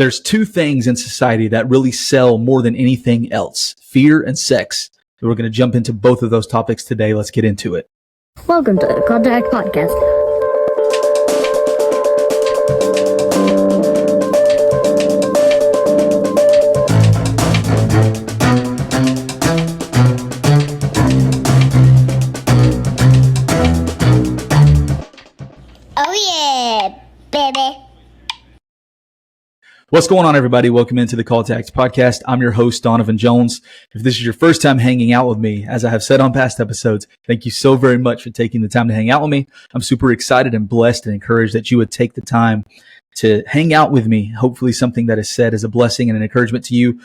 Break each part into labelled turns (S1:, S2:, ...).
S1: There's two things in society that really sell more than anything else: fear and sex. We're going to jump into both of those topics today. Let's get into it.
S2: Welcome to the Contact Podcast.
S3: Oh yeah, baby.
S1: What's going on, everybody? Welcome into the Call to Act Podcast. I'm your host, Donovan Jones. If this is your first time hanging out with me, as I have said on past episodes, thank you so very much for taking the time to hang out with me. I'm super excited and blessed and encouraged that you would take the time to hang out with me. Hopefully something that is said is a blessing and an encouragement to you.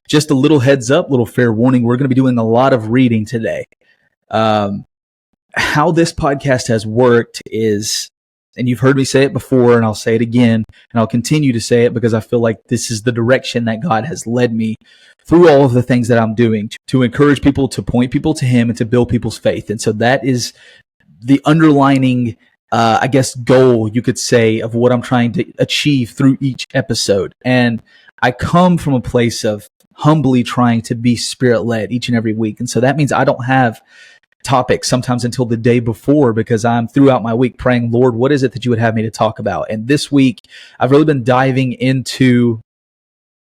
S1: Just a little heads up, little fair warning. We're going to be doing a lot of reading today. How this podcast has worked is, and you've heard me say it before, and I'll say it again, and I'll continue to say it because I feel like this is the direction that God has led me through all of the things that I'm doing to encourage people, to point people to Him, and to build people's faith. And so that is the underlining, goal, you could say, of what I'm trying to achieve through each episode. And I come from a place of humbly trying to be Spirit-led each and every week. And so that means I don't have topics sometimes until the day before, because I'm throughout my week praying, Lord, what is it that you would have me to talk about? And this week, I've really been diving into,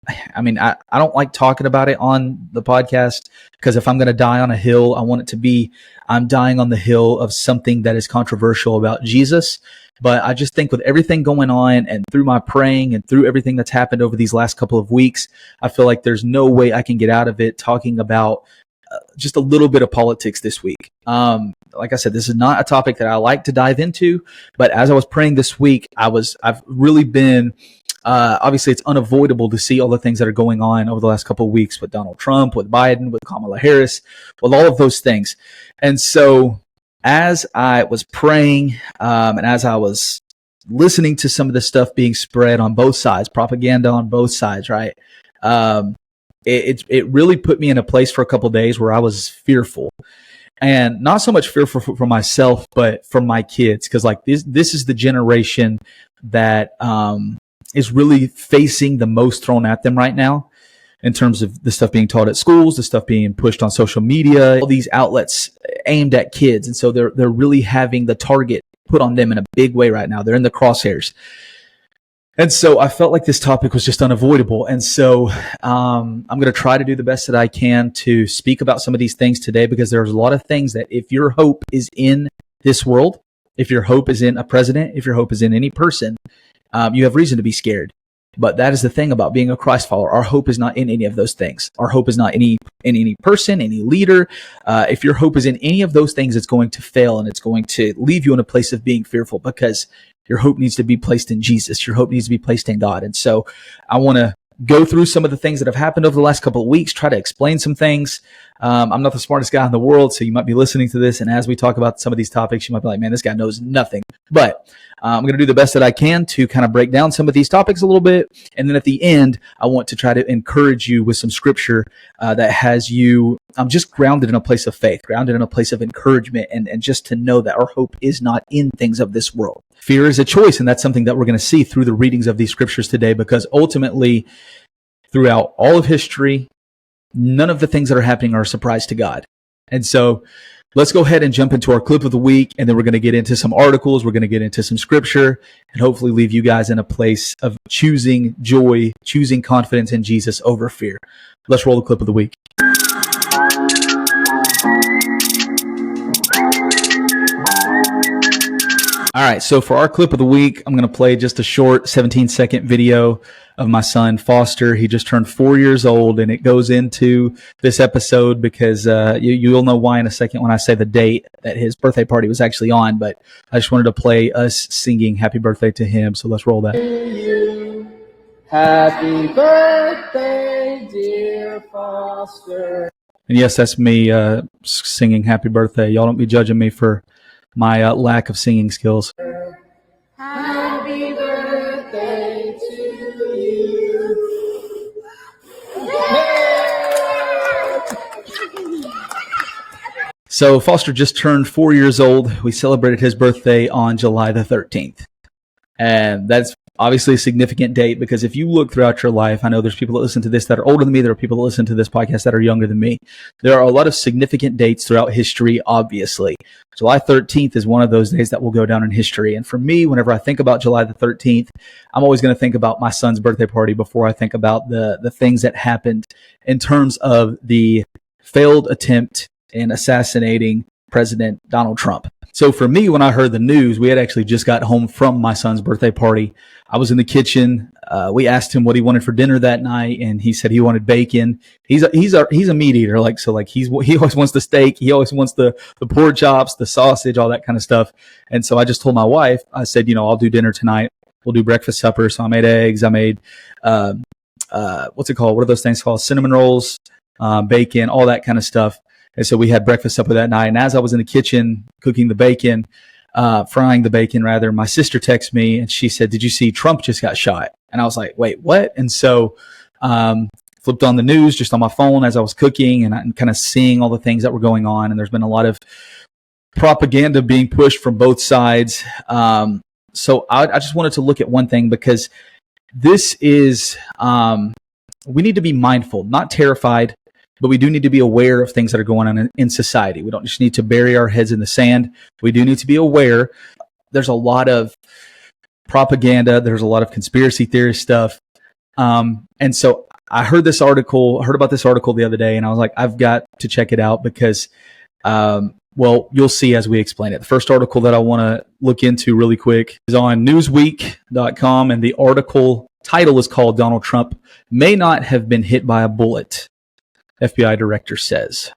S1: I don't like talking about it on the podcast, because if I'm going to die on a hill, I want it to be, I'm dying on the hill of something that is controversial about Jesus. But I just think with everything going on and through my praying and through everything that's happened over these last couple of weeks, I feel like there's no way I can get out of it talking about just a little bit of politics this week. Like I said, this is not a topic that I like to dive into, but as I was praying this week, I've really been, obviously it's unavoidable to see all the things that are going on over the last couple of weeks with Donald Trump, with Biden, with Kamala Harris, with all of those things. And so as I was praying, and as I was listening to some of the stuff being spread on both sides, propaganda on both sides, right? It really put me in a place for a couple of days where I was fearful, and not so much fearful for myself, but for my kids. Cause like this is the generation that, is really facing the most thrown at them right now in terms of the stuff being taught at schools, the stuff being pushed on social media, all these outlets aimed at kids. And so they're really having the target put on them in a big way right now. They're in the crosshairs. And so I felt like this topic was just unavoidable. And so I'm going to try to do the best that I can to speak about some of these things today, because there's a lot of things that if your hope is in this world, if your hope is in a president, if your hope is in any person, you have reason to be scared. But that is the thing about being a Christ follower. Our hope is not in any of those things. Our hope is not in any person, any leader. If your hope is in any of those things, it's going to fail, and it's going to leave you in a place of being fearful, because your hope needs to be placed in Jesus. Your hope needs to be placed in God. And so I want to go through some of the things that have happened over the last couple of weeks, try to explain some things. I'm not the smartest guy in the world, so you might be listening to this, and as we talk about some of these topics, you might be like, man, this guy knows nothing. But I'm going to do the best that I can to kind of break down some of these topics a little bit. And then at the end, I want to try to encourage you with some scripture that has you just grounded in a place of faith, grounded in a place of encouragement, and just to know that our hope is not in things of this world. Fear is a choice, and that's something that we're going to see through the readings of these scriptures today, because ultimately, throughout all of history, none of the things that are happening are a surprise to God. And so let's go ahead and jump into our clip of the week, and then we're going to get into some articles, we're going to get into some scripture, and hopefully leave you guys in a place of choosing joy, choosing confidence in Jesus over fear. Let's roll the clip of the week. All right, so for our clip of the week, I'm going to play just a short 17-second video of my son, Foster. He just turned 4 years old, and it goes into this episode because you'll know why in a second when I say the date that his birthday party was actually on, but I just wanted to play us singing happy birthday to him, so let's roll that.
S4: Happy birthday, dear Foster.
S1: And yes, that's me singing happy birthday. Y'all don't be judging me for my lack of singing skills.
S4: Happy birthday to you.
S1: So Foster just turned 4 years old. We celebrated his birthday on July the 13th. And that's obviously a significant date, because if you look throughout your life, I know there's people that listen to this that are older than me. There are people that listen to this podcast that are younger than me. There are a lot of significant dates throughout history, obviously. July 13th is one of those days that will go down in history. And for me, whenever I think about July the 13th, I'm always going to think about my son's birthday party before I think about the things that happened in terms of the failed attempt in assassinating President Donald Trump. So for me, when I heard the news, we had actually just got home from my son's birthday party. I was in the kitchen. We asked him what he wanted for dinner that night, and he said he wanted bacon. He's a meat eater, he always wants the steak, he always wants the pork chops, the sausage, all that kind of stuff. And so I just told my wife, I said, I'll do dinner tonight. We'll do breakfast, supper. So I made eggs. I made what's it called? What are those things called? Cinnamon rolls, bacon, all that kind of stuff. And so we had breakfast, supper that night. And as I was in the kitchen cooking the bacon, frying the bacon rather, my sister texted me and she said, "Did you see Trump just got shot?" And I was like, "Wait, what?" And so flipped on the news just on my phone as I was cooking and kind of seeing all the things that were going on. And there's been a lot of propaganda being pushed from both sides. So I just wanted to look at one thing, because this is, we need to be mindful, not terrified, but we do need to be aware of things that are going on in society. We don't just need to bury our heads in the sand. We do need to be aware. There's a lot of propaganda. There's a lot of conspiracy theory stuff. And so I heard about this article the other day, and I was like, I've got to check it out because, well, you'll see as we explain it. The first article that I want to look into really quick is on Newsweek.com, and the article title is called "Donald Trump May Not Have Been Hit by a Bullet," FBI director says.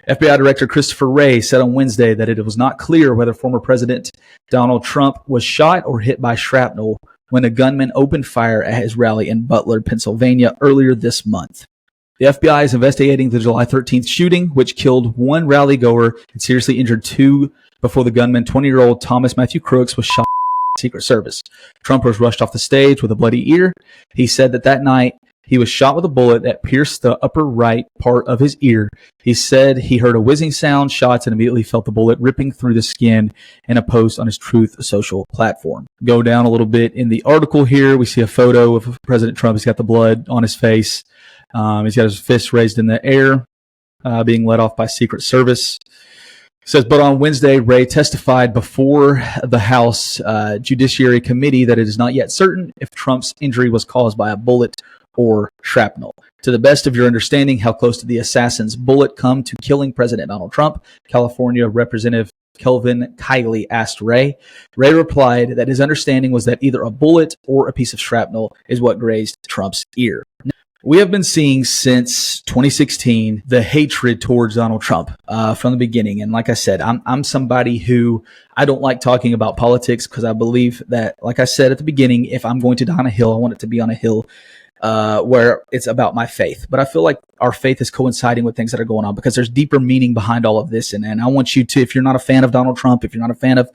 S1: FBI Director Christopher Wray said on Wednesday that it was not clear whether former President Donald Trump was shot or hit by shrapnel when a gunman opened fire at his rally in Butler, Pennsylvania earlier this month. The FBI is investigating the July 13th shooting, which killed one rally goer and seriously injured two before the gunman, 20-year-old Thomas Matthew Crooks, was shot by the Secret Service. Trump was rushed off the stage with a bloody ear. He said that night he was shot with a bullet that pierced the upper right part of his ear. He said he heard a whizzing sound, shots, and immediately felt the bullet ripping through the skin in a post on his Truth Social platform. Go down a little bit in the article here. We see a photo of President Trump. He's got the blood on his face. He's got his fists raised in the air, being led off by Secret Service. It says, but on Wednesday, Wray testified before the House Judiciary Committee that it is not yet certain if Trump's injury was caused by a bullet or shrapnel. To the best of your understanding, how close did the assassin's bullet come to killing President Donald Trump? California Representative Kelvin Kiley asked Wray. Wray replied that his understanding was that either a bullet or a piece of shrapnel is what grazed Trump's ear. We have been seeing since 2016 the hatred towards Donald Trump from the beginning. And like I said, I'm somebody who I don't like talking about politics because I believe that, like I said at the beginning, if I'm going to die on a hill, I want it to be on a hill where it's about my faith. But I feel like our faith is coinciding with things that are going on because there's deeper meaning behind all of this. And I want you to, if you're not a fan of Donald Trump, if you're not a fan of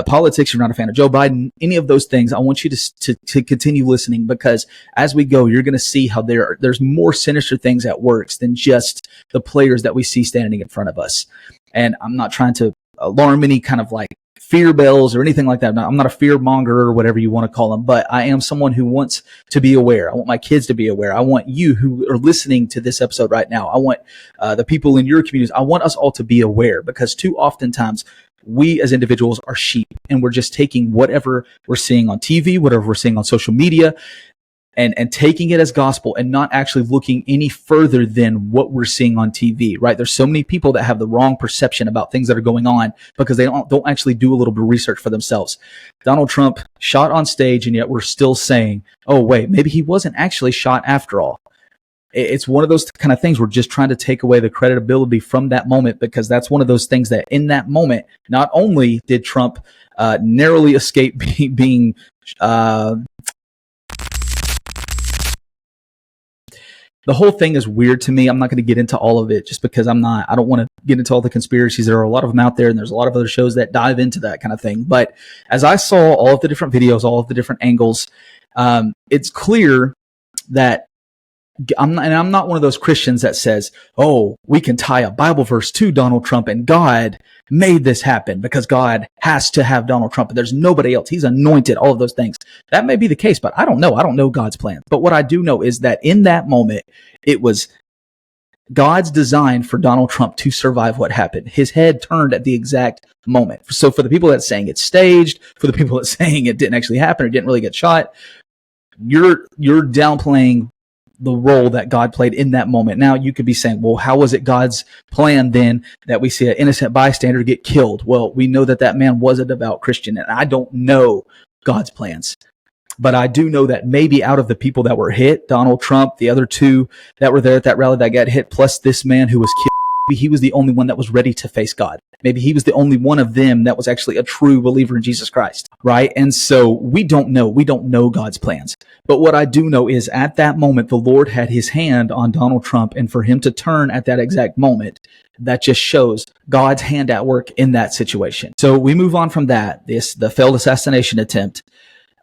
S1: politics, you're not a fan of Joe Biden, any of those things, I want you to continue listening, because as we go, you're going to see how there's more sinister things at work than just the players that we see standing in front of us. And I'm not trying to alarm any kind of like fear bells or anything like that. I'm not a fear monger or whatever you want to call them, but I am someone who wants to be aware. I want my kids to be aware. I want you who are listening to this episode right now. I want the people in your communities. I want us all to be aware, because too oftentimes we as individuals are sheep and we're just taking whatever we're seeing on TV, whatever we're seeing on social media, and taking it as gospel and not actually looking any further than what we're seeing on TV, right? There's so many people that have the wrong perception about things that are going on because they don't actually do a little bit of research for themselves. Donald Trump shot on stage, and yet we're still saying, oh, wait, maybe he wasn't actually shot after all. It's one of those kind of things. We're just trying to take away the credibility from that moment, because that's one of those things that in that moment, not only did Trump narrowly escape being the whole thing is weird to me. I'm not going to get into all of it just because I don't want to get into all the conspiracies. There are a lot of them out there, and there's a lot of other shows that dive into that kind of thing. But as I saw all of the different videos, all of the different angles, it's clear that I'm not one of those Christians that says, oh, we can tie a Bible verse to Donald Trump and God made this happen because God has to have Donald Trump and there's nobody else. He's anointed, all of those things. That may be the case, but I don't know. I don't know God's plan. But what I do know is that in that moment, it was God's design for Donald Trump to survive what happened. His head turned at the exact moment. So for the people that's saying it's staged, for the people that's saying it didn't actually happen or didn't really get shot, you're downplaying the role that God played in that moment. Now you could be saying, well, how was it God's plan then that we see an innocent bystander get killed? Well, we know that that man was a devout Christian, and I don't know God's plans. But I do know that maybe out of the people that were hit, Donald Trump, the other two that were there at that rally that got hit, plus this man who was killed, maybe he was the only one that was ready to face God. Maybe he was the only one of them that was actually a true believer in Jesus Christ, right? And so we don't know. We don't know God's plans. But what I do know is at that moment, the Lord had his hand on Donald Trump, and for him to turn at that exact moment, that just shows God's hand at work in that situation. So we move on from that, the failed assassination attempt.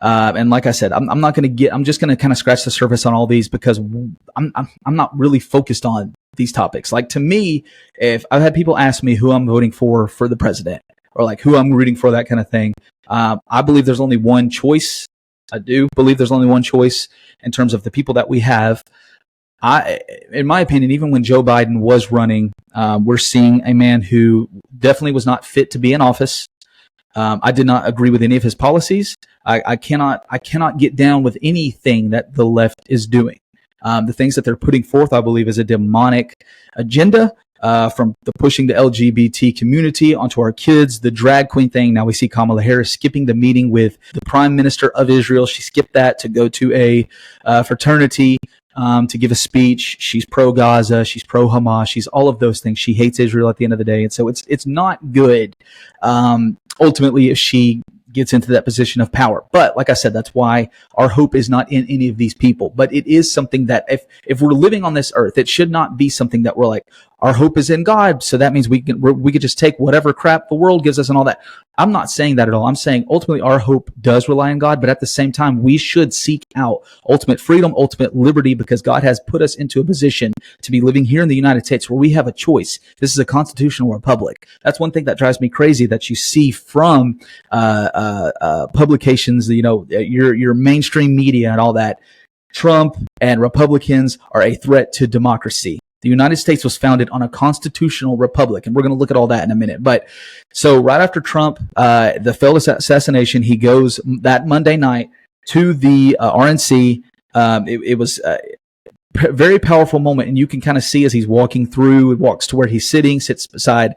S1: And like I said, I'm not going to get, I'm just going to kind of scratch the surface on all these because I'm not really focused on these topics. Like to me, if I've had people ask me who I'm voting for the president or like who I'm rooting for, that kind of thing. I believe there's only one choice. I do believe there's only one choice in terms of the people that we have. In my opinion, even when Joe Biden was running, we're seeing a man who definitely was not fit to be in office. I did not agree with any of his policies. I cannot get down with anything that the left is doing. The things that they're putting forth, I believe, is a demonic agenda, from the pushing the LGBT community onto our kids, the drag queen thing. Now we see Kamala Harris skipping the meeting with the Prime Minister of Israel. She skipped that to go to a fraternity to give a speech. She's pro-Gaza. She's pro-Hamas. She's all of those things. She hates Israel at the end of the day. And so it's not good, ultimately, if she gets into that position of power. But like I said, that's why our hope is not in any of these people. But it is something that if we're living on this earth, it should not be something that we're like, our hope is in God. So that means we could just take whatever crap the world gives us and all that. I'm not saying that at all. I'm saying ultimately our hope does rely on God, but at the same time, we should seek out ultimate freedom, ultimate liberty, because God has put us into a position to be living here in the United States where we have a choice. This is a constitutional republic. That's one thing that drives me crazy that you see from publications, your mainstream media and all that. Trump and Republicans are a threat to democracy. The United States was founded on a constitutional republic, and we're going to look at all that in a minute. But so right after Trump, the failed assassination, he goes that Monday night to the RNC. It was a very powerful moment, and you can kind of see as he's walking through, walks to where he's sitting, sits beside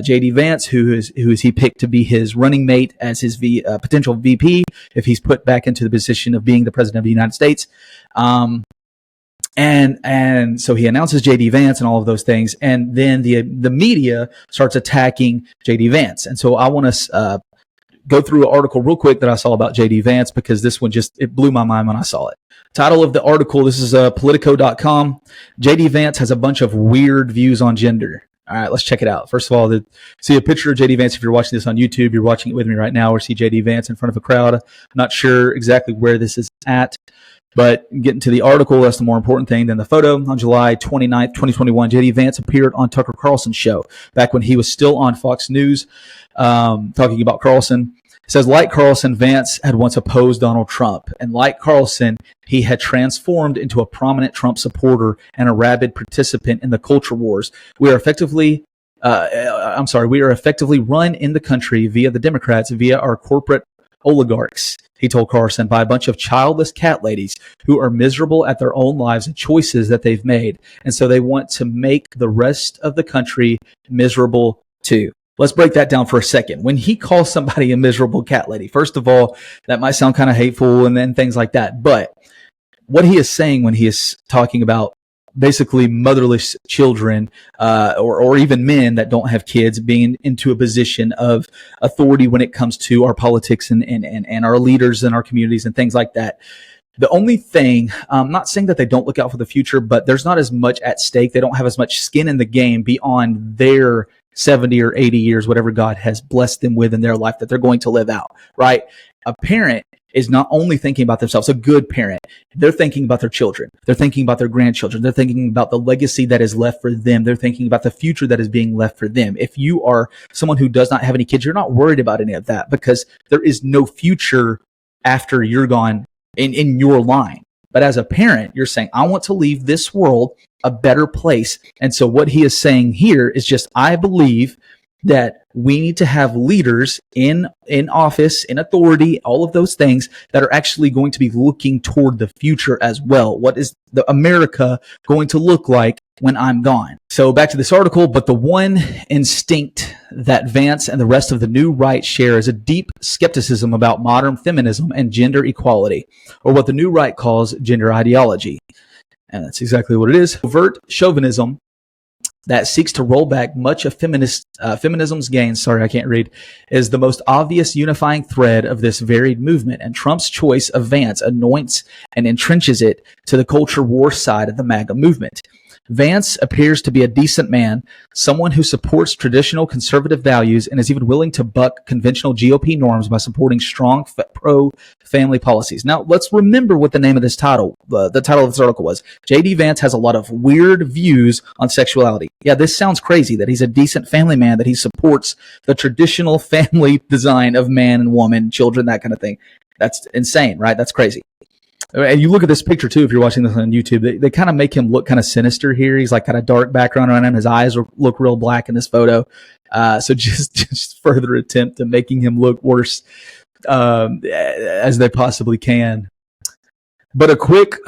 S1: J.D. Vance, who is he picked to be his running mate as his potential VP if he's put back into the position of being the president of the United States. And so he announces J.D. Vance and all of those things. And then the media starts attacking J.D. Vance. And so I want to go through an article real quick that I saw about J.D. Vance because this one it blew my mind when I saw it. Title of the article, this is Politico.com. J.D. Vance has a bunch of weird views on gender. All right, let's check it out. First of all, see a picture of J.D. Vance. If you're watching this on YouTube, you're watching it with me right now, or see J.D. Vance in front of a crowd. I'm not sure exactly where this is at. But getting to the article, that's the more important thing than the photo. On July 29th, 2021, J.D. Vance appeared on Tucker Carlson's show back when he was still on Fox News, talking about Carlson. It says, like Carlson, Vance had once opposed Donald Trump. And like Carlson, he had transformed into a prominent Trump supporter and a rabid participant in the culture wars. We are effectively run in the country via the Democrats, via our corporate oligarchs, he told Carlson, by a bunch of childless cat ladies who are miserable at their own lives and choices that they've made. And so they want to make the rest of the country miserable too. Let's break that down for a second. When he calls somebody a miserable cat lady, first of all, that might sound kind of hateful and then things like that. But what he is saying when he is talking about basically motherless children, or even men that don't have kids being into a position of authority when it comes to our politics and our leaders in our communities and things like that. The only thing, I'm not saying that they don't look out for the future, but there's not as much at stake. They don't have as much skin in the game beyond their 70 or 80 years, whatever God has blessed them with in their life that they're going to live out, right? a parent is not only thinking about themselves, a good parent, they're thinking about their children. They're thinking about their grandchildren. They're thinking about the legacy that is left for them. They're thinking about the future that is being left for them. If you are someone who does not have any kids, you're not worried about any of that because there is no future after you're gone in your line. But as a parent, you're saying, I want to leave this world a better place. And so what he is saying here is just, I believe that we need to have leaders in office, in authority, all of those things that are actually going to be looking toward the future as well. What is the America going to look like when I'm gone? So back to this article, but the one instinct that Vance and the rest of the new right share is a deep skepticism about modern feminism and gender equality, or what the new right calls gender ideology. And that's exactly what it is. Overt chauvinism that seeks to roll back much of feminism's gains, is the most obvious unifying thread of this varied movement, and Trump's choice of Vance anoints and entrenches it to the culture war side of the MAGA movement. Vance appears to be a decent man, someone who supports traditional conservative values and is even willing to buck conventional GOP norms by supporting strong pro-family policies. Now, let's remember what the name of this title, the title of this article was. J.D. Vance has a lot of weird views on sexuality. Yeah, this sounds crazy that he's a decent family man, that he supports the traditional family design of man and woman, children, that kind of thing. That's insane, right? That's crazy. And you look at this picture too, if you're watching this on YouTube, they kind of make him look kind of sinister here. He's like got a dark background around him. His eyes look real black in this photo. So just further attempt at making him look worse as they possibly can. But a quick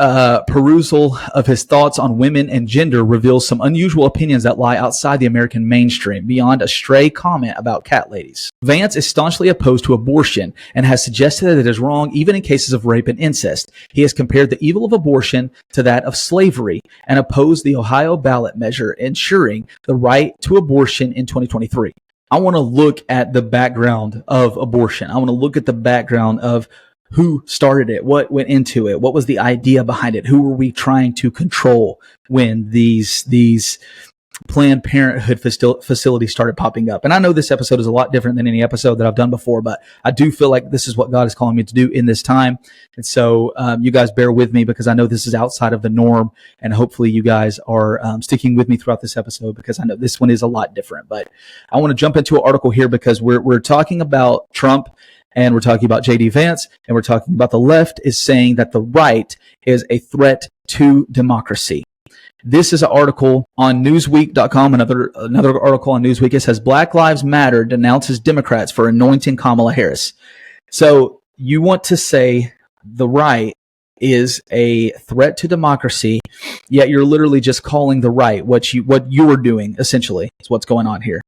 S1: perusal of his thoughts on women and gender reveals some unusual opinions that lie outside the American mainstream, beyond a stray comment about cat ladies. Vance is staunchly opposed to abortion and has suggested that it is wrong even in cases of rape and incest. He has compared the evil of abortion to that of slavery and opposed the Ohio ballot measure ensuring the right to abortion in 2023. I want to look at the background of abortion. I want to look at the background of who started it, what went into it, what was the idea behind it, who were we trying to control when these Planned Parenthood facilities started popping up. And I know this episode is a lot different than any episode that I've done before, but I do feel like this is what God is calling me to do in this time. And so you guys bear with me because I know this is outside of the norm, and hopefully you guys are sticking with me throughout this episode because I know this one is a lot different. But I want to jump into an article here because we're talking about Trump, and we're talking about J.D. Vance, and we're talking about the left is saying that the right is a threat to democracy. This is an article on Newsweek.com, another article on Newsweek. It says, Black Lives Matter denounces Democrats for anointing Kamala Harris. So you want to say the right is a threat to democracy, yet you're literally just calling the right what you are doing, essentially, is what's going on here.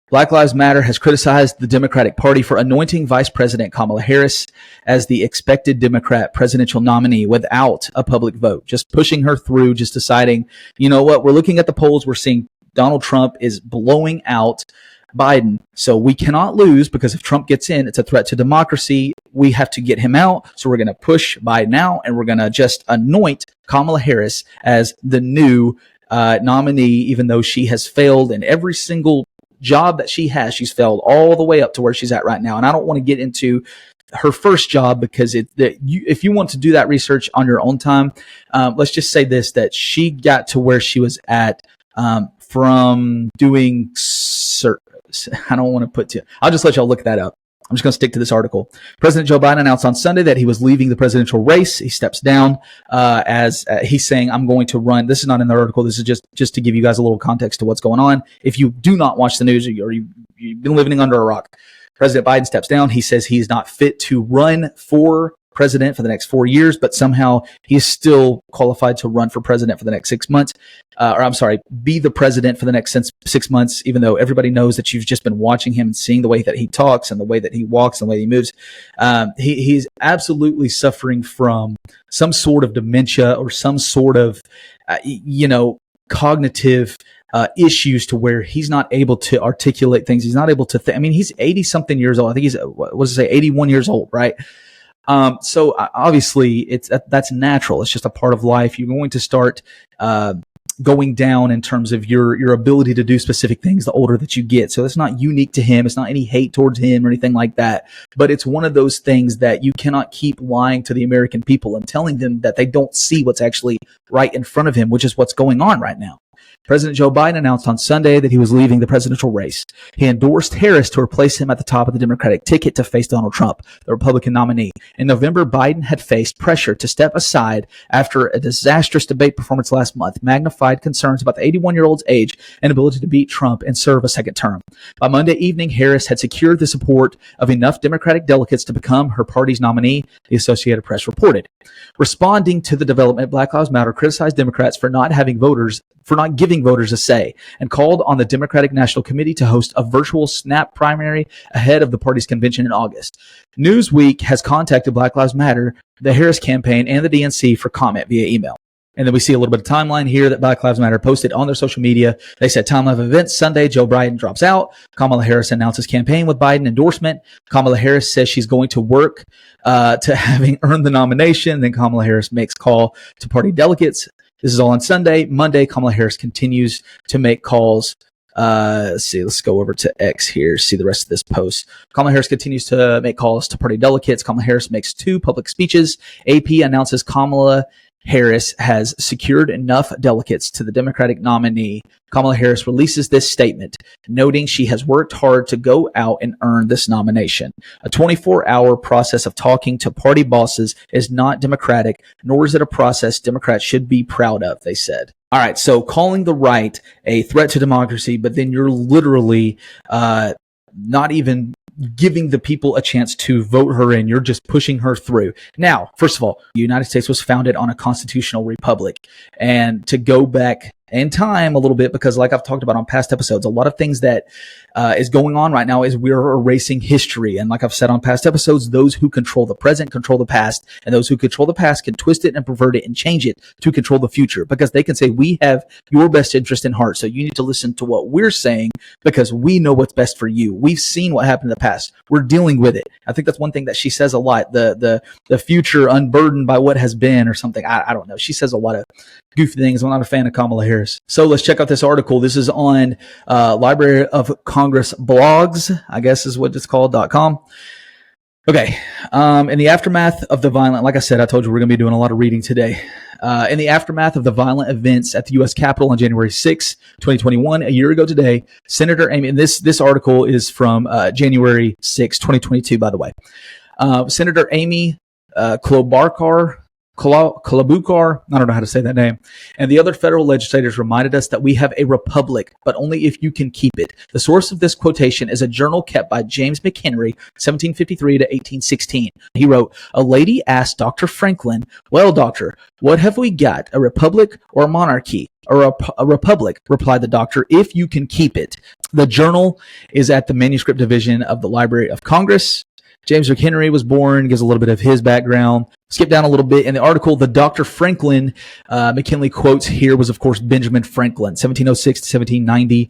S1: Black Lives Matter has criticized the Democratic Party for anointing Vice President Kamala Harris as the expected Democrat presidential nominee without a public vote, just pushing her through, just deciding, you know what, we're looking at the polls, we're seeing Donald Trump is blowing out Biden, so we cannot lose because if Trump gets in, it's a threat to democracy. We have to get him out, so we're going to push Biden out, and we're going to just anoint Kamala Harris as the new nominee, even though she has failed in every single job that she has. She's failed all the way up to where she's at right now. And I don't want to get into her first job because if you want to do that research on your own time, let's just say this, that she got to where she was at from doing I don't want to put to, I'll just let y'all look that up. I'm just going to stick to this article. President Joe Biden announced on Sunday that he was leaving the presidential race. He steps down as he's saying, I'm going to run. This is not in the article. This is just to give you guys a little context to what's going on. If you do not watch the news or you've been living under a rock, President Biden steps down. He says he's not fit to run for president for the next 4 years, but somehow he is still qualified to run for president for the next 6 months. Be the president for the next 6 months, even though everybody knows that you've just been watching him and seeing the way that he talks and the way that he walks and the way he moves. He's absolutely suffering from some sort of dementia or some sort of, cognitive issues to where he's not able to articulate things. He's not able to think. I mean, he's 80 something years old. I think he's, 81 years old, right? So obviously that's natural. It's just a part of life. You're going to start, going down in terms of your ability to do specific things the older that you get. So it's not unique to him. It's not any hate towards him or anything like that. But it's one of those things that you cannot keep lying to the American people and telling them that they don't see what's actually right in front of him, which is what's going on right now. President Joe Biden announced on Sunday that he was leaving the presidential race. He endorsed Harris to replace him at the top of the Democratic ticket to face Donald Trump, the Republican nominee. In November, Biden had faced pressure to step aside after a disastrous debate performance last month magnified concerns about the 81-year-old's age and ability to beat Trump and serve a second term. By Monday evening, Harris had secured the support of enough Democratic delegates to become her party's nominee, the Associated Press reported. Responding to the development, Black Lives Matter criticized Democrats for not giving voters a say and called on the Democratic National Committee to host a virtual snap primary ahead of the party's convention in August. Newsweek has contacted Black Lives Matter, the Harris campaign, and the DNC for comment via email. And then we see a little bit of timeline here that Black Lives Matter posted on their social media. They said timeline of events: Sunday, Joe Biden drops out. Kamala Harris announces campaign with Biden endorsement. Kamala Harris says she's going to work to having earned the nomination. Then Kamala Harris makes call to party delegates. This is all on Sunday. Monday, Kamala Harris continues to make calls. Let's go over to X here, see the rest of this post. Kamala Harris continues to make calls to party delegates. Kamala Harris makes 2 public speeches. AP announces Kamala Harris has secured enough delegates to the Democratic nominee. Kamala Harris releases this statement, noting she has worked hard to go out and earn this nomination. A 24-hour process of talking to party bosses is not democratic, nor is it a process Democrats should be proud of, they said. All right, so calling the right a threat to democracy, but then you're literally not even giving the people a chance to vote her in. You're just pushing her through. Now, first of all, the United States was founded on a constitutional republic. And to go back in time a little bit, because like I've talked about on past episodes, a lot of things that is going on right now is we're erasing history. And like I've said on past episodes, those who control the present control the past, and those who control the past can twist it and pervert it and change it to control the future, because they can say, we have your best interest in heart, so you need to listen to what we're saying because we know what's best for you. We've seen what happened in the past. We're dealing with it. I think that's one thing that she says a lot, the future unburdened by what has been or something. I don't know. She says a lot of goofy things. I'm not a fan of Kamala Harris. So let's check out this article. This is on Library of Congress blogs, I guess is what it's called.com. Okay. In the aftermath of the violent, like I said, I told you we're going to be doing a lot of reading today. In the aftermath of the violent events at the U.S. Capitol on January 6, 2021, a year ago today, Senator Amy, and this article is from January 6, 2022, by the way. Senator Amy Klobuchar, I don't know how to say that name, and the other federal legislators reminded us that we have a republic, but only if you can keep it. The source of this quotation is a journal kept by James McHenry, 1753 to 1816. He wrote, "A lady asked Dr. Franklin, 'Well, doctor, what have we got, a republic or a monarchy?' Or a republic," replied the doctor, "if you can keep it." The journal is at the manuscript division of the Library of Congress. James McHenry was born, gives a little bit of his background. Skip down a little bit in the article. The Dr. Franklin McKinley quotes here was, of course, Benjamin Franklin, 1706 to 1790,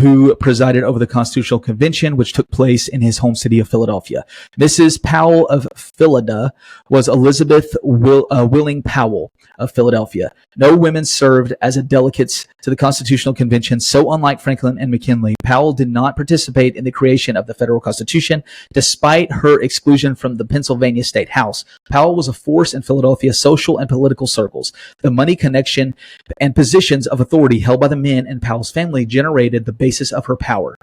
S1: who presided over the Constitutional Convention, which took place in his home city of Philadelphia. Mrs. Powell of Philida was Elizabeth Willing Powell of Philadelphia. No women served as delegates to the Constitutional Convention, so unlike Franklin and McKinley, Powell did not participate in the creation of the federal Constitution, despite her exclusion from the Pennsylvania State House. Powell was a force in Philadelphia's social and political circles. The money, connection, and positions of authority held by the men in Powell's family generated the basis of her power.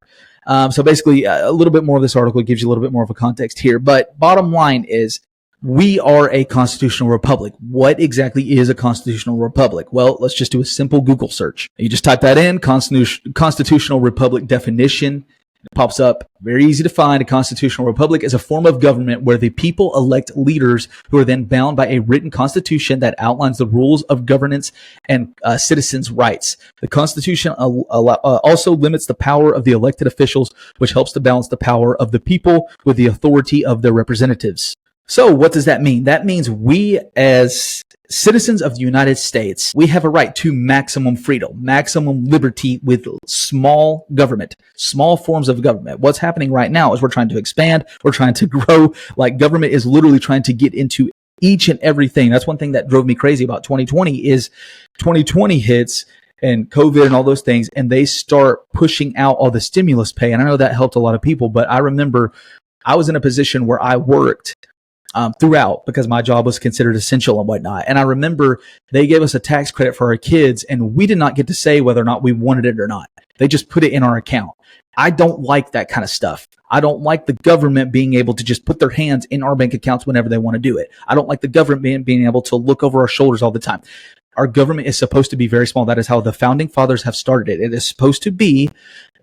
S1: So basically, a little bit more of this article gives you a little bit more of a context here. But bottom line is, we are a constitutional republic. What exactly is a constitutional republic? Well, let's just do a simple Google search. You just type that in, constitutional republic definition. It pops up. Very easy to find. A constitutional republic is a form of government where the people elect leaders who are then bound by a written constitution that outlines the rules of governance and citizens' rights. The Constitution also limits the power of the elected officials, which helps to balance the power of the people with the authority of their representatives. So what does that mean? That means we as citizens of the United States, we have a right to maximum freedom, maximum liberty with small government, small forms of government. What's happening right now is we're trying to expand, we're trying to grow, like government is literally trying to get into each and everything. That's one thing that drove me crazy about 2020 is 2020 hits and COVID and all those things, and they start pushing out all the stimulus pay. And I know that helped a lot of people, but I remember I was in a position where I worked throughout because my job was considered essential and whatnot. And I remember they gave us a tax credit for our kids, and we did not get to say whether or not we wanted it or not. They just put it in our account. I don't like that kind of stuff. I don't like the government being able to just put their hands in our bank accounts whenever they want to do it. I don't like the government being able to look over our shoulders all the time. Our government is supposed to be very small. That is how the founding fathers have started it. It is supposed to be,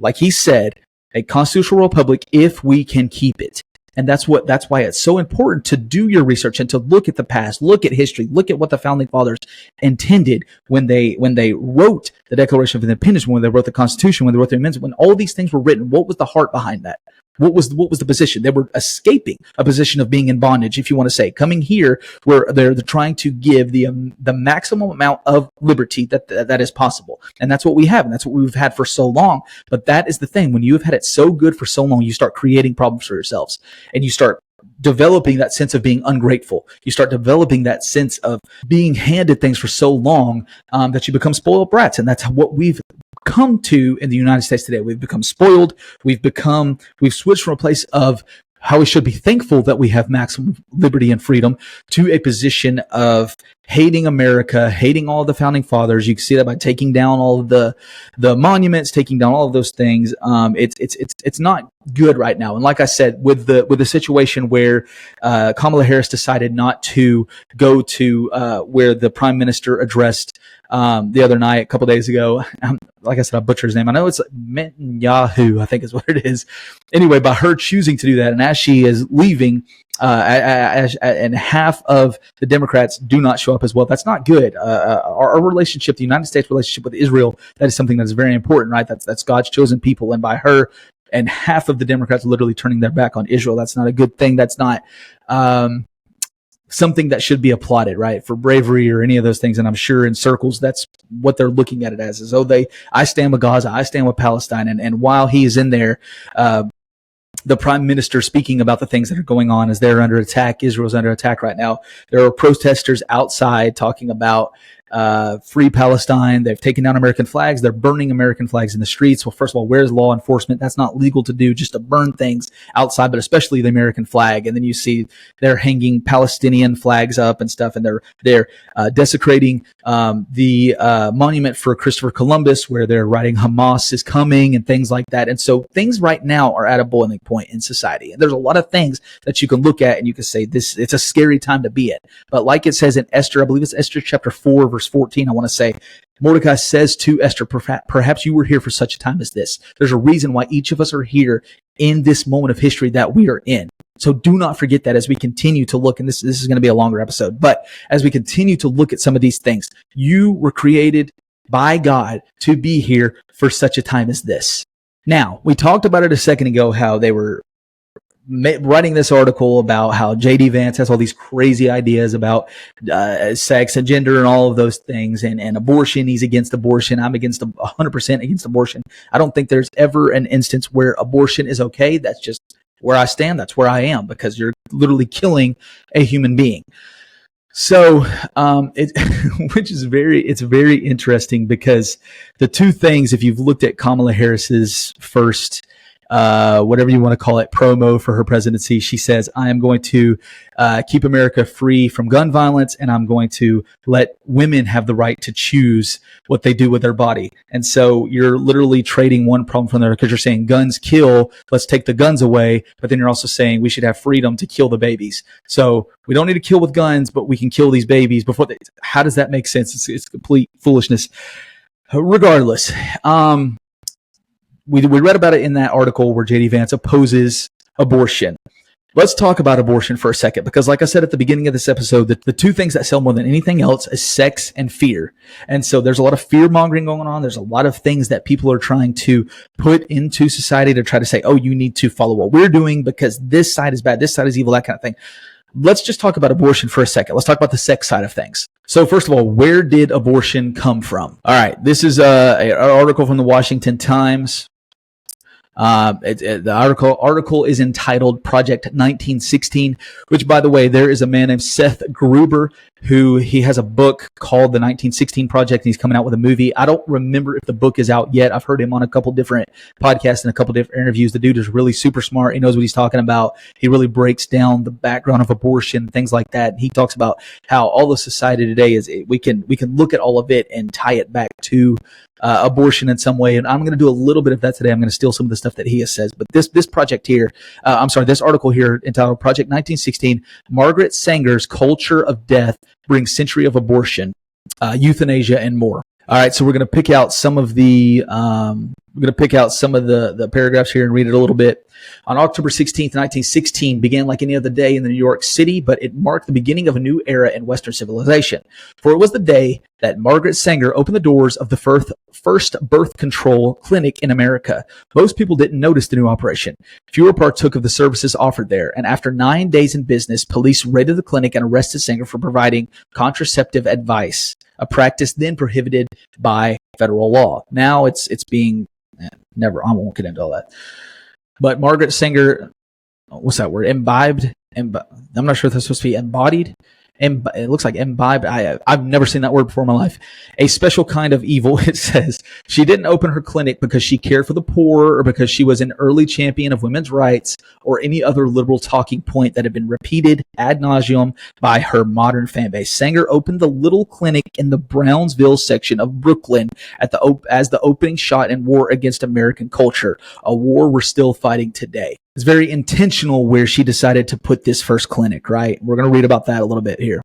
S1: like he said, a constitutional republic if we can keep it. And that's why it's so important to do your research and to look at the past, look at history, look at what the founding fathers intended when they wrote the Declaration of Independence, when they wrote the Constitution, when they wrote the amendments, when all these things were written. What was the heart behind that? What was the position? They were escaping a position of being in bondage, if you want to say, coming here where they're trying to give the maximum amount of liberty that is possible. And that's what we have. And that's what we've had for so long. But that is the thing. When you have had it so good for so long, you start creating problems for yourselves, and you start developing that sense of being ungrateful. You start developing that sense of being handed things for so long that you become spoiled brats. And that's what we've come to in the United States today. We've become spoiled. We've switched from a place of how we should be thankful that we have maximum liberty and freedom to a position of hating America, hating all the founding fathers. You can see that by taking down all of the monuments, taking down all of those things. It's not good right now. And like I said, with the situation where Kamala Harris decided not to go to where the prime minister addressed the other night, a couple days ago. Like I said, I butchered his name. I know it's Netanyahu, I think is what it is. Anyway, by her choosing to do that, and as she is leaving, and half of the Democrats do not show up as well. That's not good. Our relationship, the United States relationship with Israel, that is something that is very important, right? That's God's chosen people. And by her and half of the Democrats literally turning their back on Israel, that's not a good thing. That's not something that should be applauded, right? For bravery or any of those things. And I'm sure in circles, that's what they're looking at it as, is, I stand with Gaza, I stand with Palestine. And while he is in there, the prime minister speaking about the things that are going on as they're under attack. Israel's under attack right now. There are protesters outside talking about free Palestine. They've taken down American flags. They're burning American flags in the streets. Well, first of all, where's law enforcement? That's not legal to do, just to burn things outside, but especially the American flag. And then you see they're hanging Palestinian flags up and stuff, and they're desecrating the monument for Christopher Columbus, where they're writing Hamas is coming and things like that. And so things right now are at a boiling point in society. And there's a lot of things that you can look at and you can say it's a scary time to be in. But like it says in Esther, I believe it's Esther chapter 4, verse 14, I want to say, Mordecai says to Esther, perhaps you were here for such a time as this. There's a reason why each of us are here in this moment of history that we are in. So do not forget that as we continue to look, and this is going to be a longer episode, but as we continue to look at some of these things, you were created by God to be here for such a time as this. Now, we talked about it a second ago, how they were writing this article about how J.D. Vance has all these crazy ideas about sex and gender and all of those things, and abortion. He's against abortion. I'm 100% against abortion. I don't think there's ever an instance where abortion is okay. That's just where I stand. That's where I am, because you're literally killing a human being. So, it's very interesting, because the two things, if you've looked at Kamala Harris's first whatever you want to call it, promo for her presidency, she says, I am going to keep America free from gun violence, and I'm going to let women have the right to choose what they do with their body. And so you're literally trading one problem from the other, because you're saying guns kill, let's take the guns away, but then you're also saying we should have freedom to kill the babies. So we don't need to kill with guns, but we can kill these babies before how does that make sense? It's complete foolishness. Regardless, we read about it in that article where J.D. Vance opposes abortion. Let's talk about abortion for a second, because like I said at the beginning of this episode, the two things that sell more than anything else is sex and fear. And so there's a lot of fear mongering going on. There's a lot of things that people are trying to put into society to try to say, oh, you need to follow what we're doing because this side is bad, this side is evil, that kind of thing. Let's just talk about abortion for a second. Let's talk about the sex side of things. So first of all, where did abortion come from? All right, this is an article from the Washington Times. The article is entitled Project 1916, which, by the way, there is a man named Seth Gruber who he has a book called The 1916 Project, and he's coming out with a movie. I don't remember if the book is out yet. I've heard him on a couple different podcasts and a couple different interviews. The dude is really super smart. He knows what he's talking about. He really breaks down the background of abortion, things like that. And he talks about how all of society today is, we can look at all of it and tie it back to abortion in some way. And I'm going to do a little bit of that today. I'm going to steal some of the stuff that he says. But this project here, this article here entitled Project 1916, Margaret Sanger's Culture of Death Brings Century of Abortion, Euthanasia, and More. All right, so we're going to pick out some of the paragraphs here and read it a little bit. On October 16th, 1916 began like any other day in New York City, but it marked the beginning of a new era in Western civilization. For it was the day that Margaret Sanger opened the doors of the first birth control clinic in America. Most people didn't notice the new operation. Fewer partook of the services offered there, and after 9 days in business, police raided the clinic and arrested Sanger for providing contraceptive advice, a practice then prohibited by federal law. Now it's being I won't get into all that. But Margaret Sanger, what's that word? Imbibed? I'm not sure if that's supposed to be embodied. It looks like imbibed. I've never seen that word before in my life. A special kind of evil, it says. She didn't open her clinic because she cared for the poor or because she was an early champion of women's rights or any other liberal talking point that had been repeated ad nauseum by her modern fan base. Sanger opened the little clinic in the Brownsville section of Brooklyn as the opening shot in war against American culture, a war we're still fighting today. It's very intentional where she decided to put this first clinic, right? We're going to read about that a little bit here.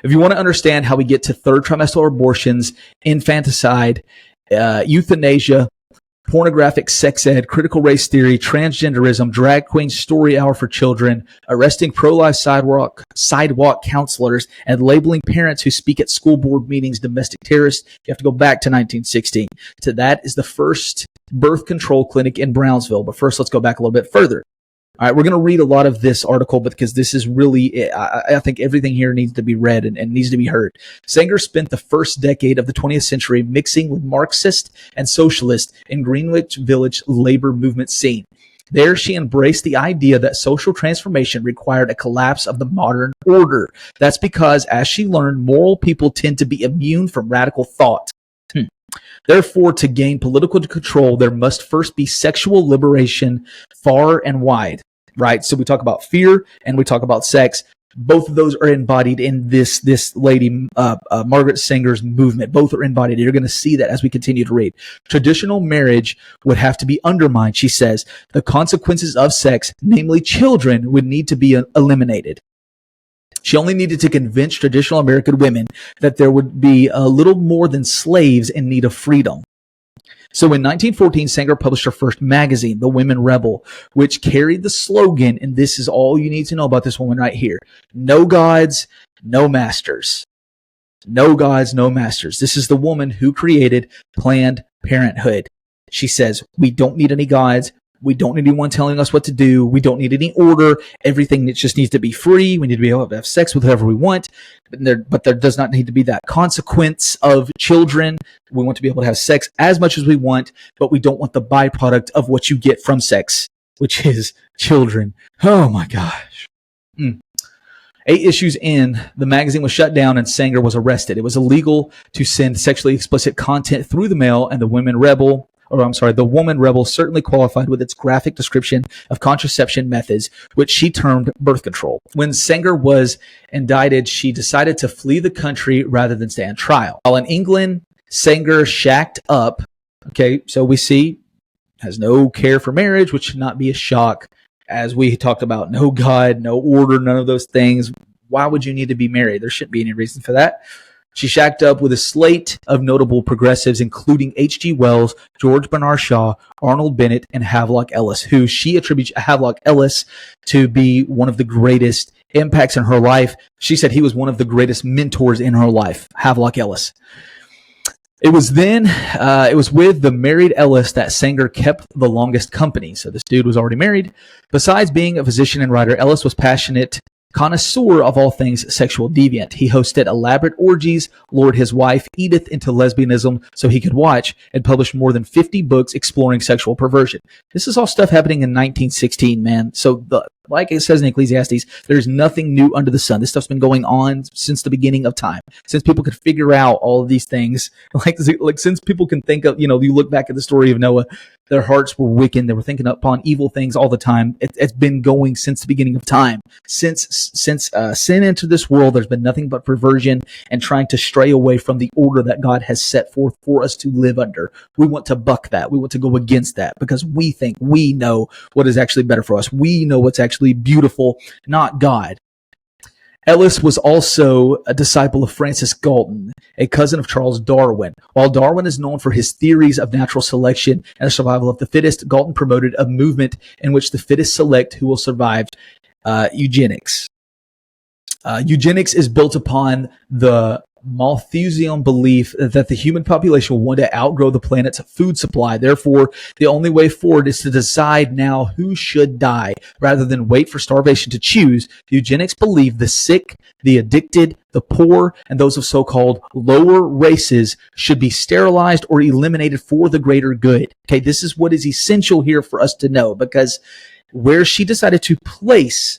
S1: If you want to understand how we get to third trimestral abortions, infanticide, euthanasia, pornographic sex ed, critical race theory, transgenderism, drag queen story hour for children, arresting pro-life sidewalk counselors, and labeling parents who speak at school board meetings domestic terrorists, you have to go back to 1916. To that is the first birth control clinic in Brownsville. But first, let's go back a little bit further. All right, we're going to read a lot of this article because this is really, I think everything here needs to be read and needs to be heard. Sanger spent the first decade of the 20th century mixing with Marxist and socialist in Greenwich Village labor movement scene. There, she embraced the idea that social transformation required a collapse of the modern order. That's because, as she learned, moral people tend to be immune from radical thought. Therefore, to gain political control, there must first be sexual liberation far and wide, right? So we talk about fear and we talk about sex. Both of those are embodied in this lady, Margaret Sanger's movement. Both are embodied. You're going to see that as we continue to read. Traditional marriage would have to be undermined, she says. The consequences of sex, namely children, would need to be eliminated. She only needed to convince traditional American women that there would be a little more than slaves in need of freedom. So in 1914, Sanger published her first magazine, The Women Rebel, which carried the slogan, and this is all you need to know about this woman right here: no gods, no masters. No gods, no masters. This is the woman who created Planned Parenthood. She says, we don't need any gods. We don't need anyone telling us what to do. We don't need any order. Everything just needs to be free. We need to be able to have sex with whoever we want. But there does not need to be that consequence of children. We want to be able to have sex as much as we want, but we don't want the byproduct of what you get from sex, which is children. Oh my gosh. 8 issues in, the magazine was shut down and Sanger was arrested. It was illegal to send sexually explicit content through the mail, and the Woman Rebel certainly qualified with its graphic description of contraception methods, which she termed birth control. When Sanger was indicted, she decided to flee the country rather than stand trial. While in England, Sanger shacked up. Okay, so we see has no care for marriage, which should not be a shock. As we talked about, no God, no order, none of those things. Why would you need to be married? There shouldn't be any reason for that. She shacked up with a slate of notable progressives, including H.G. Wells, George Bernard Shaw, Arnold Bennett, and Havelock Ellis, who she attributes Havelock Ellis to be one of the greatest impacts in her life. She said he was one of the greatest mentors in her life, Havelock Ellis. It was with the married Ellis that Sanger kept the longest company. So this dude was already married. Besides being a physician and writer, Ellis was passionate connoisseur of all things sexual deviant. He hosted elaborate orgies, lured his wife Edith into lesbianism so he could watch, and published more than 50 books exploring sexual perversion. This is all stuff happening in 1916, man. So like it says in Ecclesiastes, there's nothing new under the sun. This stuff's been going on since the beginning of time. Since people could figure out all of these things, like since people can think of, you look back at the story of Noah, their hearts were wicked. They were thinking upon evil things all the time. It's been going since the beginning of time. Since sin entered this world, there's been nothing but perversion and trying to stray away from the order that God has set forth for us to live under. We want to buck that. We want to go against that because we think we know what is actually better for us. We know what's actually beautiful, not God. Ellis was also a disciple of Francis Galton, a cousin of Charles Darwin. While Darwin is known for his theories of natural selection and the survival of the fittest, Galton promoted a movement in which the fittest select who will survive, eugenics. Eugenics is built upon the Malthusian belief that the human population will one day outgrow the planet's food supply. Therefore, the only way forward is to decide now who should die rather than wait for starvation to choose. Eugenics believe the sick, the addicted, the poor, and those of so-called lower races should be sterilized or eliminated for the greater good. Okay, this is what is essential here for us to know, because where she decided to place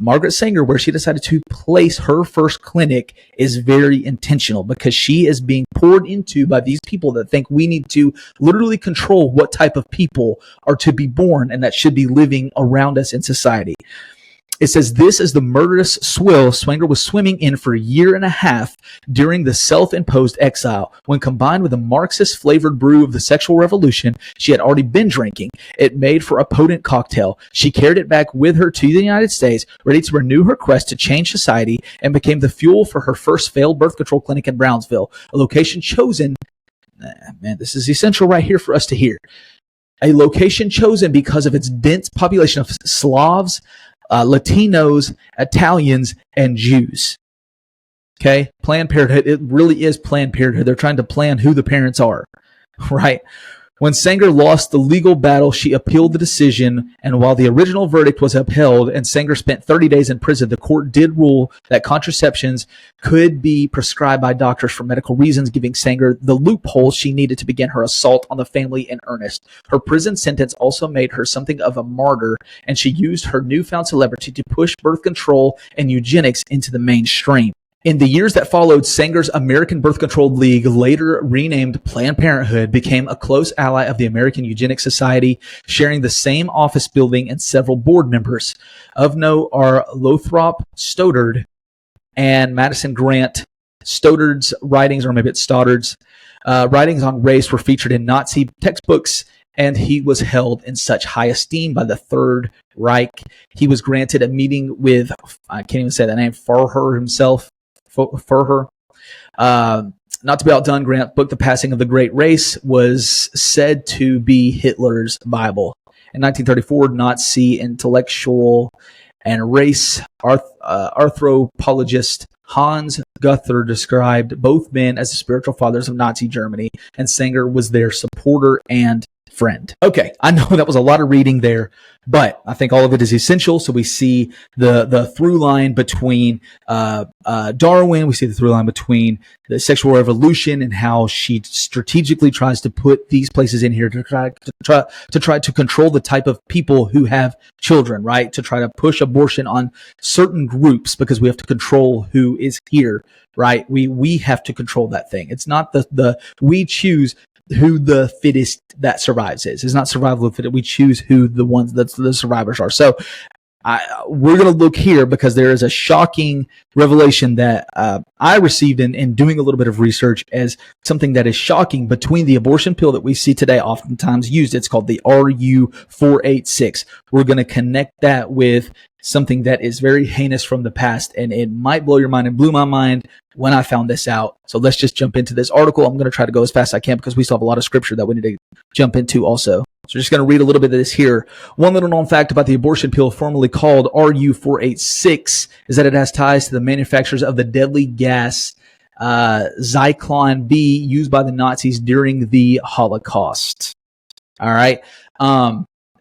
S1: Margaret Sanger, where she decided to place her first clinic, is very intentional because she is being poured into by these people that think we need to literally control what type of people are to be born and that should be living around us in society. It says, this is the murderous swill Sanger was swimming in for a year and a half during the self-imposed exile. When combined with the Marxist-flavored brew of the sexual revolution she had already been drinking, it made for a potent cocktail. She carried it back with her to the United States, ready to renew her quest to change society, and became the fuel for her first failed birth control clinic in Brownsville, a location chosen, man, this is essential right here for us to hear, a location chosen because of its dense population of Slavs, Latinos, Italians, and Jews. Okay? Planned Parenthood, it really is Planned Parenthood. They're trying to plan who the parents are, right? When Sanger lost the legal battle, she appealed the decision, and while the original verdict was upheld and Sanger spent 30 days in prison, the court did rule that contraceptions could be prescribed by doctors for medical reasons, giving Sanger the loophole she needed to begin her assault on the family in earnest. Her prison sentence also made her something of a martyr, and she used her newfound celebrity to push birth control and eugenics into the mainstream. In the years that followed, Sanger's American Birth Control League, later renamed Planned Parenthood, became a close ally of the American Eugenics Society, sharing the same office building and several board members. Of note are Lothrop Stoddard and Madison Grant. Stoddard's writings, or maybe it's Stoddard's, writings on race were featured in Nazi textbooks, and he was held in such high esteem by the Third Reich. He was granted a meeting with, I can't even say that name, Führer himself. Führer. Not to be outdone, Grant's book, The Passing of the Great Race, was said to be Hitler's Bible. In 1934, Nazi intellectual and race anthropologist Hans Gunther described both men as the spiritual fathers of Nazi Germany, and Sanger was their supporter and friend. Okay, I know that was a lot of reading there, but I think all of it is essential. So we see the through line between Darwin, we see the through line between the sexual revolution and how she strategically tries to put these places in here to try to control the type of people who have children, right? To try to push abortion on certain groups because we have to control who is here, right? We have to control that thing. It's not the we choose who the fittest that survives is. It's not survival of the fittest. We choose who the ones that the survivors are. So we're going to look here because there is a shocking revelation that I received in doing a little bit of research as something that is shocking between the abortion pill that we see today oftentimes used. It's called the RU486. We're going to connect that with something that is very heinous from the past, and it might blow your mind and blew my mind when I found this out. So let's just jump into this article. I'm going to try to go as fast as I can because we still have a lot of scripture that we need to jump into also. So just going to read a little bit of this here. One little known fact about the abortion pill, formerly called RU486, is that it has ties to the manufacturers of the deadly gas Zyklon B used by the Nazis during the Holocaust. All right.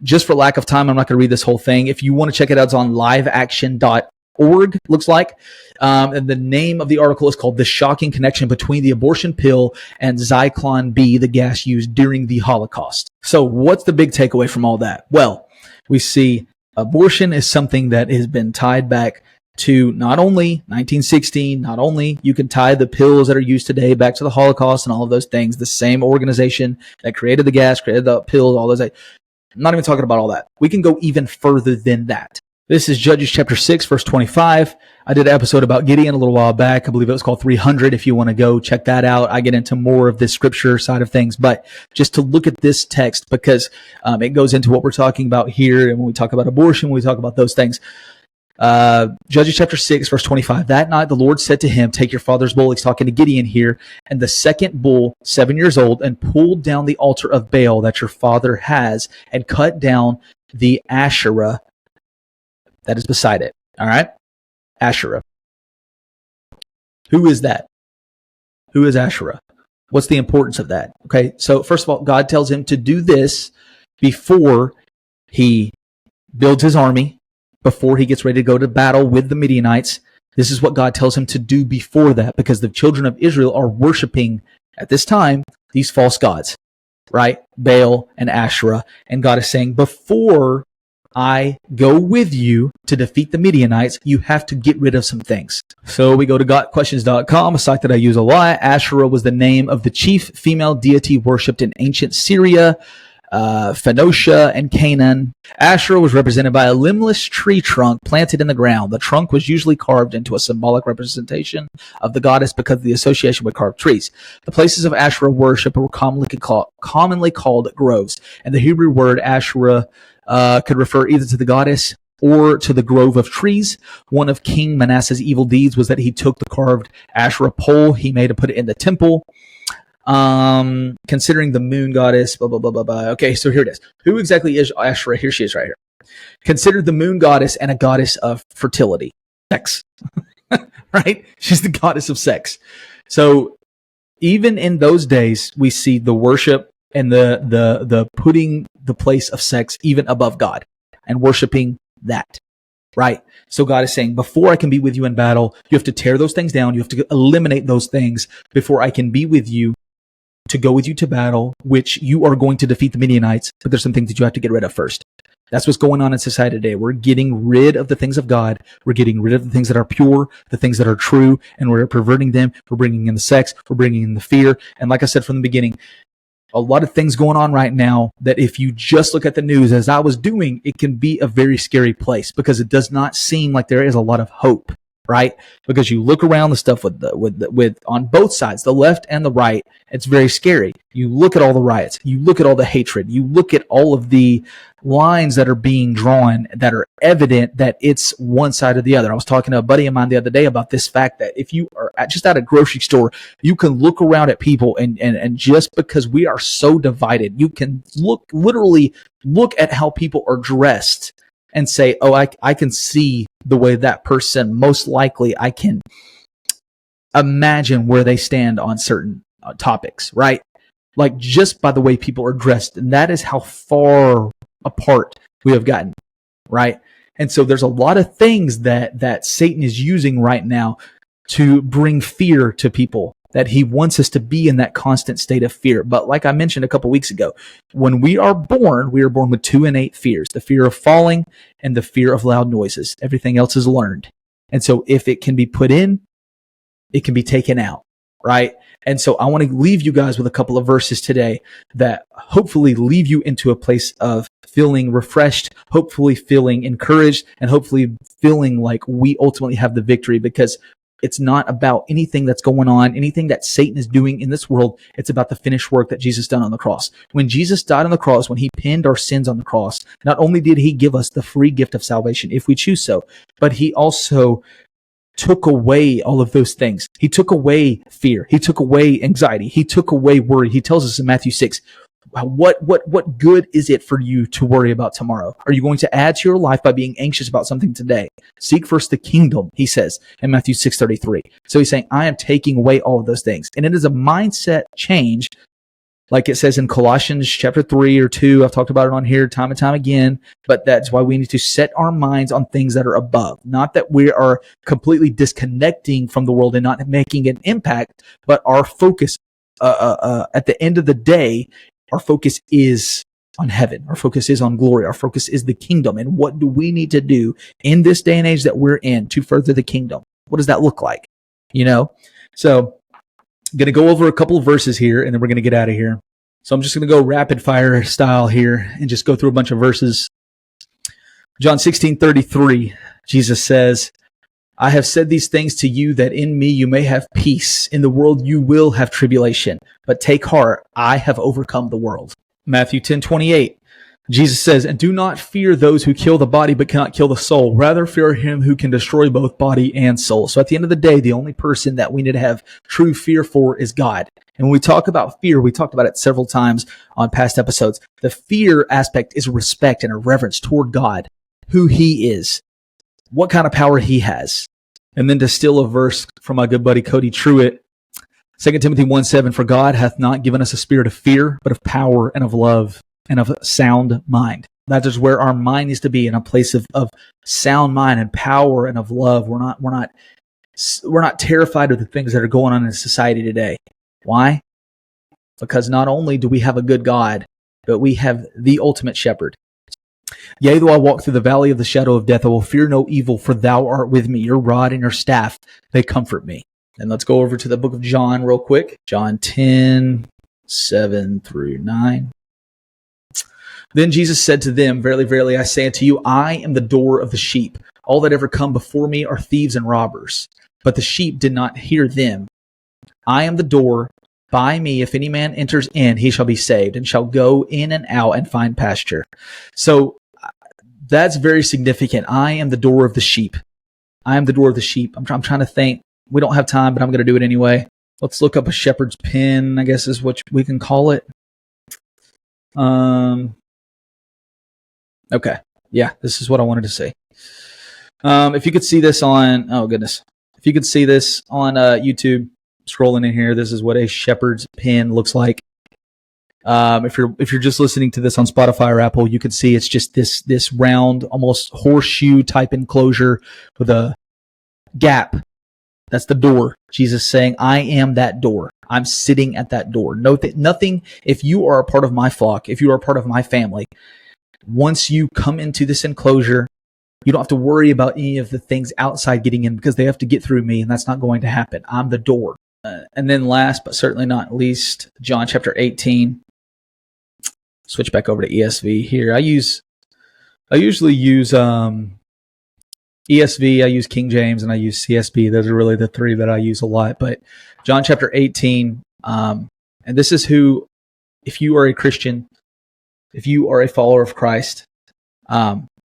S1: Just for lack of time, I'm not going to read this whole thing. If you want to check it out, it's on liveaction.org. .org, looks like. And the name of the article is called The Shocking Connection Between the Abortion Pill and Zyklon B, the gas used during the Holocaust. So what's the big takeaway from all that? Well, we see abortion is something that has been tied back to not only 1916, not only you can tie the pills that are used today back to the Holocaust and all of those things, the same organization that created the gas, created the pills, all those. I'm not even talking about all that. We can go even further than that. This is Judges chapter 6, verse 25. I did an episode about Gideon a little while back. I believe it was called 300. If you want to go check that out, I get into more of this scripture side of things. But just to look at this text, because it goes into what we're talking about here. And when we talk about abortion, when we talk about those things. Judges chapter 6, verse 25. That night the Lord said to him, take your father's bull. He's talking to Gideon here. And the second bull, 7 years old, and pulled down the altar of Baal that your father has, and cut down the Asherah that is beside it. All right? Asherah. Who is that? Who is Asherah? What's the importance of that? Okay, so first of all, God tells him to do this before he builds his army, before he gets ready to go to battle with the Midianites. This is what God tells him to do before that, because the children of Israel are worshiping at this time these false gods, right? Baal and Asherah. And God is saying, before I go with you to defeat the Midianites, you have to get rid of some things. So we go to GotQuestions.com, a site that I use a lot. Asherah was the name of the chief female deity worshipped in ancient Syria, Phoenicia, and Canaan. Asherah was represented by a limbless tree trunk planted in the ground. The trunk was usually carved into a symbolic representation of the goddess because of the association with carved trees. The places of Asherah worship were commonly called groves, and the Hebrew word Asherah could refer either to the goddess or to the grove of trees. One of King Manasseh's evil deeds was that he took the carved Asherah pole he made and put it in the temple. Considering the moon goddess, blah, blah, blah, blah, blah. Okay, so here it is. Who exactly is Asherah? Here she is right here. Considered the moon goddess and a goddess of fertility. Sex. Right? She's the goddess of sex. So even in those days, we see the worship and the putting the place of sex even above God and worshiping that, right? So God is saying, before I can be with you in battle, you have to tear those things down. You have to eliminate those things before I can be with you to go with you to battle, which you are going to defeat the Midianites. But there's some things that you have to get rid of first. That's what's going on in society today. We're getting rid of the things of God. We're getting rid of the things that are pure, the things that are true, and we're perverting them. We're bringing in the sex. We're bringing in the fear. And like I said from the beginning, a lot of things going on right now that if you just look at the news as I was doing, it can be a very scary place because it does not seem like there is a lot of hope, right? Because you look around the stuff with on both sides, the left and the right, it's very scary. You look at all the riots, you look at all the hatred, you look at all of the lines that are being drawn that are evident that it's one side or the other. I was talking to a buddy of mine the other day about this fact that if you are just at a grocery store, you can look around at people and just because we are so divided, you can literally look at how people are dressed and say, oh, I can see the way that person, most likely I can imagine where they stand on certain topics, right? Like just by the way people are dressed. And that is how far apart we have gotten, right? And so there's a lot of things that Satan is using right now to bring fear to people, that he wants us to be in that constant state of fear. But like I mentioned a couple weeks ago, when we are born with 2 innate fears, the fear of falling and the fear of loud noises. Everything else is learned. And so if it can be put in, it can be taken out, right? And so I want to leave you guys with a couple of verses today that hopefully leave you into a place of feeling refreshed, hopefully feeling encouraged, and hopefully feeling like we ultimately have the victory, because it's not about anything that's going on, anything that Satan is doing in this world. It's about the finished work that Jesus done on the cross. When Jesus died on the cross, when he pinned our sins on the cross, not only did he give us the free gift of salvation, if we choose so, but he also took away all of those things. He took away fear. He took away anxiety. He took away worry. He tells us in Matthew 6, what good is it for you to worry about tomorrow? Are you going to add to your life by being anxious about something today? Seek first the kingdom, he says in Matthew 6:33. So he's saying, I am taking away all of those things. And it is a mindset change like it says in Colossians chapter 3 or 2. I've talked about it on here time and time again, but that's why we need to set our minds on things that are above. Not that we are completely disconnecting from the world and not making an impact, but our focus, at the end of the day, our focus is on heaven. Our focus is on glory. Our focus is the kingdom. And what do we need to do in this day and age that we're in to further the kingdom? What does that look like? You know? So I'm going to go over a couple of verses here, and then we're going to get out of here. So I'm just going to go rapid fire style here and just go through a bunch of verses. John 16:33, Jesus says, I have said these things to you that in me you may have peace. In the world you will have tribulation, but take heart, I have overcome the world. Matthew 10:28, Jesus says, and do not fear those who kill the body but cannot kill the soul. Rather fear him who can destroy both body and soul. So at the end of the day, the only person that we need to have true fear for is God. And when we talk about fear, we talked about it several times on past episodes. The fear aspect is respect and a reverence toward God, who he is, what kind of power he has. And then to steal a verse from my good buddy Cody Truitt, 2 Timothy 1:7, for God hath not given us a spirit of fear, but of power and of love and of sound mind. That is where our mind needs to be, in a place of sound mind and power and of love. We're not terrified of the things that are going on in society today. Why? Because not only do we have a good God, but we have the ultimate shepherd. Yea, though I walk through the valley of the shadow of death, I will fear no evil, for thou art with me. Your rod and your staff, they comfort me. And let's go over to the book of John real quick. John 10:7-9. Then Jesus said to them, verily, verily, I say unto you, I am the door of the sheep. All that ever come before me are thieves and robbers, but the sheep did not hear them. I am the door. By me, if any man enters in, he shall be saved, and shall go in and out and find pasture. So that's very significant. I am the door of the sheep. I am the door of the sheep. I'm trying to think. We don't have time, but I'm going to do it anyway. Let's look up a shepherd's pen, I guess is what we can call it. Okay. Yeah, this is what I wanted to say. If you could see this on, oh goodness. If you could see this on YouTube, scrolling in here, this is what a shepherd's pen looks like. If you're just listening to this on Spotify or Apple, you can see it's just this round, almost horseshoe type enclosure with a gap. That's the door. Jesus saying, I am that door. I'm sitting at that door. Note that nothing, if you are a part of my flock, if you are a part of my family, once you come into this enclosure, you don't have to worry about any of the things outside getting in, because they have to get through me, and that's not going to happen. I'm the door. And then last, but certainly not least, John chapter 18. Switch back over to ESV here. I usually use ESV, I use King James, and I use CSB. Those are really the three that I use a lot. But John chapter 18, and this is who, if you are a Christian, if you are a follower of Christ,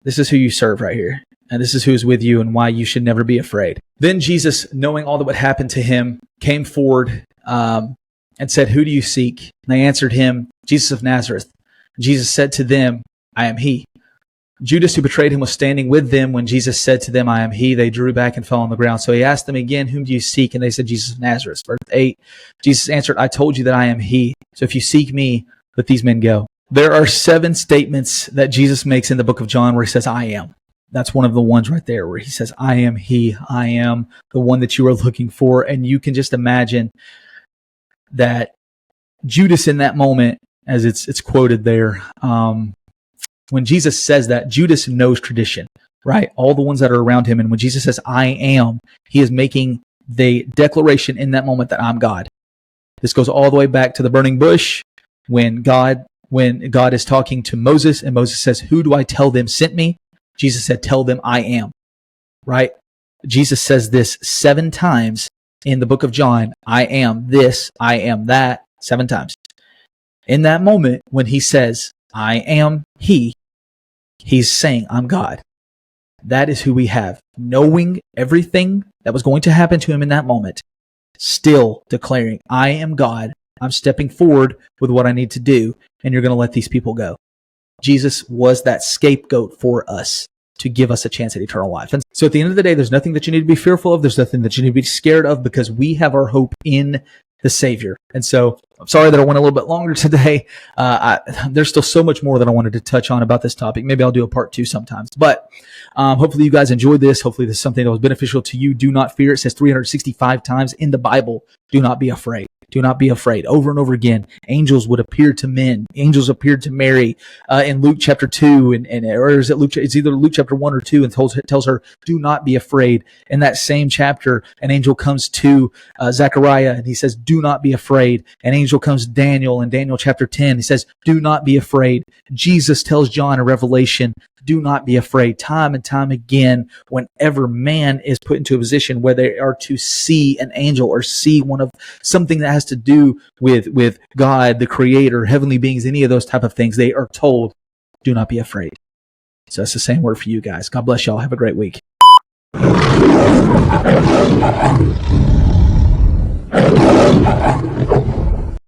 S1: this is who you serve right here. And this is who is with you and why you should never be afraid. Then Jesus, knowing all that would happen to him, came forward and said, who do you seek? And they answered him, Jesus of Nazareth. Jesus said to them, I am he. Judas, who betrayed him, was standing with them. When Jesus said to them, I am he, they drew back and fell on the ground. So he asked them again, whom do you seek? And they said, Jesus of Nazareth. Verse 8, Jesus answered, I told you that I am he. So if you seek me, let these men go. There are 7 statements that Jesus makes in the book of John where he says, I am. That's one of the ones right there where he says, I am he. I am the one that you are looking for. And you can just imagine that Judas in that moment, as it's quoted there, when Jesus says that, Judas knows tradition, right? All the ones that are around him. And when Jesus says, I am, he is making the declaration in that moment that I'm God. This goes all the way back to the burning bush when God is talking to Moses, and Moses says, who do I tell them sent me? Jesus said, tell them I am, right? Jesus says this 7 times in the book of John. I am this, I am that, 7 times. In that moment, when he says, I am he, he's saying, I'm God. That is who we have. Knowing everything that was going to happen to him in that moment, still declaring, I am God. I'm stepping forward with what I need to do, and you're going to let these people go. Jesus was that scapegoat for us to give us a chance at eternal life. And so at the end of the day, there's nothing that you need to be fearful of. There's nothing that you need to be scared of, because we have our hope in the Savior. And so I'm sorry that I went a little bit longer today. There's still so much more that I wanted to touch on about this topic. Maybe I'll do a part 2 sometimes. But hopefully you guys enjoyed this. Hopefully this is something that was beneficial to you. Do not fear. It says 365 times in the Bible, do not be afraid. Do not be afraid. Over and over again, angels would appear to men. Angels appeared to Mary in Luke chapter 2, or is it Luke? It's either Luke chapter 1 or 2, and tells her, "Do not be afraid." In that same chapter, an angel comes to Zechariah, and he says, "Do not be afraid." An angel comes to Daniel in Daniel chapter 10. He says, "Do not be afraid." Jesus tells John in Revelation, "Do not be afraid." Time and time again, whenever man is put into a position where they are to see an angel or see something that has to do with God, the Creator, heavenly beings, any of those type of things, they are told, do not be afraid. So that's the same word for you guys. God bless y'all. Have a great week.